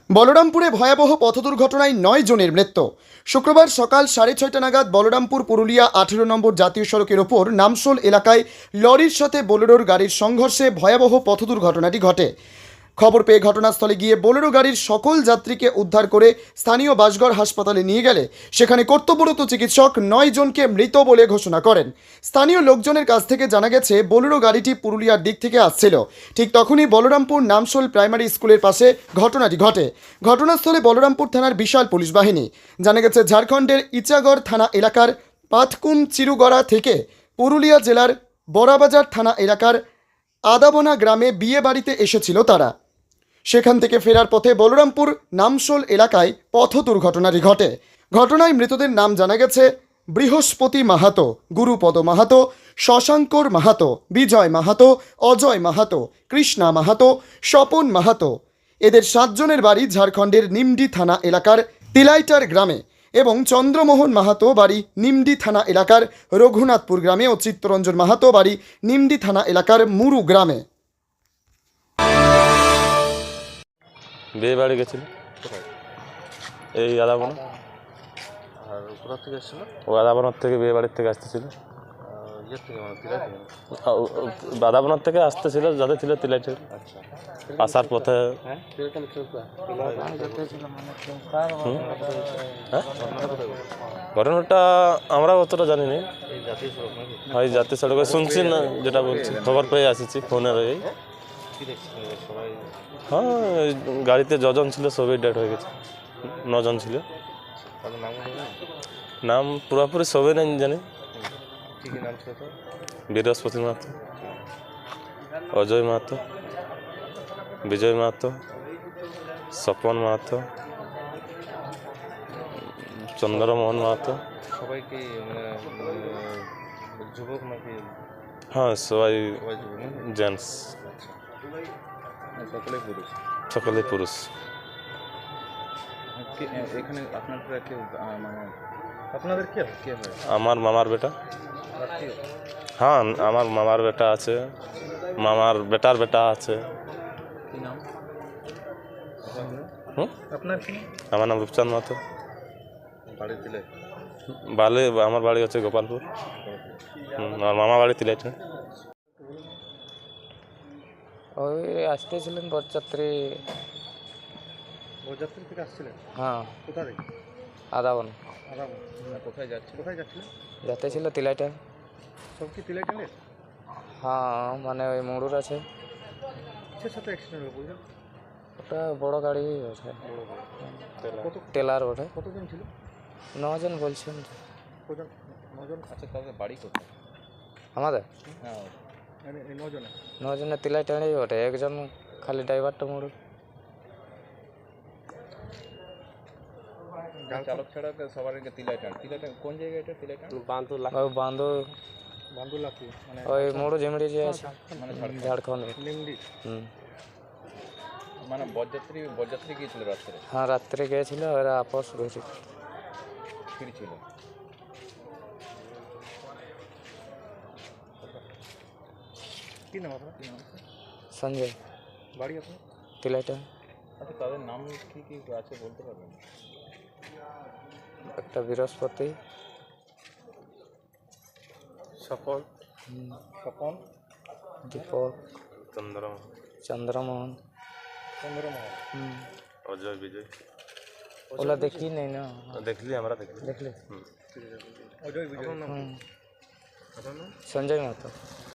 বলরামপুরে ভয়াবহ পথ দুর্ঘটনায় 9 জনের মৃত্যু। শুক্রবার সকাল 6:30 নাগাদ বলরামপুর পুরুলিয়া 18 নম্বর জাতীয় সড়কের ওপর নামশোল এলাকায় লরির সাথে বোলেরোর গাড়ির সংঘর্ষে ভয়াবহ পথ দুর্ঘটনাটি ঘটে। খবর পেয়ে ঘটনাস্থলে গিয়ে বোলেরো গাড়ির সকল যাত্রীকে উদ্ধার করে স্থানীয় বাসগড় হাসপাতালে নিয়ে গেলে সেখানে কর্তব্যরত চিকিৎসক 9 জনকে মৃত বলে ঘোষণা করেন। স্থানীয় লোকজনের কাছ থেকে জানা গেছে বোলেরো গাড়িটি পুরুলিয়ার দিক থেকে আসছিল। ঠিক তখনই বলরামপুর নামশোল প্রাইমারি স্কুলের পাশে ঘটনাটি ঘটে। ঘটনাস্থলে বলরামপুর থানার বিশাল পুলিশ বাহিনী। জানা গেছে ঝাড়খণ্ডের ইচাগড় থানা এলাকার পাটকুম চিরুগড়া থেকে পুরুলিয়া জেলার বড়াবাজার থানা এলাকার আদাবনা গ্রামে বিয়ে বাড়িতে এসেছিল তারা। সেখান থেকে ফেরার পথে বলরামপুর নামশোল এলাকায় পথ দুর্ঘটনাটি ঘটে। ঘটনায় মৃতদের নাম জানা গেছে বৃহস্পতি মাহাতো, গুরুপদ মাহাতো, শশাঙ্কর মাহাতো, বিজয় মাহাতো, অজয় মাহাতো, কৃষ্ণা মাহাতো, স্বপন মাহাতো। এদের 7 জনের বাড়ি ঝাড়খণ্ডের নিমডি থানা এলাকার তিলাইটার গ্রামে এবং চন্দ্রমোহন মাহাতো বাড়ি নিমডি থানা এলাকার রঘুনাথপুর গ্রামে ও চিত্তরঞ্জন মাহাতো বাড়ি নিমডি থানা এলাকার মুরু গ্রামে। বিয়ে বাড়ি গেছিল এই আদাবনা। আর কোথা থেকে এসেছিল? ও আদাবনার থেকে বিয়ে বাড়ির থেকে আসতেছিল। ইয়ের থেকে মানে তিলাই থেকে? আদাবনার থেকে আসতেছিল, যাদের ছিল তিলাইটের। আচ্ছা, আসার পথে হ্যাঁ ঘটনাটা আমরা অতটা জানি না। এই জাতীয় সড়ক নাকি? হয় জাতীয় সড়কে শুনছি না, যেটা বলছি খবর পেয়ে আসিছি ফোনের। এই কি দেখছিলেন সবাই? হ্যাঁ, এই গাড়িতে যজন ছিল সবই ডেড হয়ে গেছে। 9 জন ছিল। তাদের নাম বলবেন? নাম পুরোপুরি সবই নাই জানি। কী কী নাম ছিল তো? বৃহস্পতি মাহাতো, অজয় মাহাতো, বিজয় মাহাতো, স্বপন মাহাতো, চন্দ্রমোহন মাহাতো। সবাই কি মানে যুবক নাকি? হ্যাঁ, সবাই সবাই যুবক নাকি? জেন্টস, সকলেই পুরুষ। সকলেই পুরুষ। এখানে আপনারা কেউ মানে আপনাদের কে কে হয়? আমার মামার বেটা। আত্মীয়? হ্যাঁ, আমার মামার বেটা আছে, মামার বেটার বেটা আছে। কি নাম হুম, আপনার? কি আমার নাম রূপচাঁদ মাহাতো। বাড়ি দিলে? আমার বাড়ি হচ্ছে গোপালপুর। আমার মামা বাড়ি তিলাইটা। ওই আসতেছিলেন বরযাত্রী। বরযাত্রী থেকে আসছিলেন? হ্যাঁ, কোথা থেকে? আদাবন আরাম। কোথায় যাচ্ছে? কোথায় যাচ্ছিলেন? যাতে ছিল তিলাইটা। সব কি তিলাই টেনের? হ্যাঁ, মানে ওই মোড়ুর আছে। কিসের সাথে অ্যাক্সিডেন্ট হলো বলছেন? ওটা বড় গাড়ি ওঠে, বড় গাড়ি। কত টেলার ওঠে। কতজন ছিল? 9 জন বলছেন। কজন? 9 জন। আচ্ছা, তাদের বাড়ি কোথায়? আমাদের হ্যাঁ, মানে এই 9 জনে? 9 জনের তিলাইটাই ওঠে, একজন খালি ড্রাইভারটা মোড়ু। চালক ছাড়া সবার আগে তিলাইটান। তিলাইটান কোন জায়গায় এটা? তিলাইটান ওই বান্ধব বান্দুলা কি মানে? ওই মোড়ু ঝিমড়ি যে আছে মানে ঝাড়খণ্ড। নিমডি। মানে বরযাত্রী গিয়েছিল রাত্রে? হ্যাঁ, রাত্রে গিয়েছিল, ওরা আপস ঘুরে ফিরছিল। কি নাম আপনার? কি নাম? সঞ্জয়, বাড়ি আপনার? তিলাইটা। আচ্ছা, তাদের নাম কি কি আছে বলতে পারবেন? একটা বৃহস্পতি, স্বপন, স্বপন, দীপক, চন্দ্রমোহন, চন্দ্রমোহন, অজয়, বিজয়। ওলা দেখি নেই না। দেখলি, আমরা দেখলি। দেখলে অজয়, বিজয়। সঞ্জয় মাহাতো।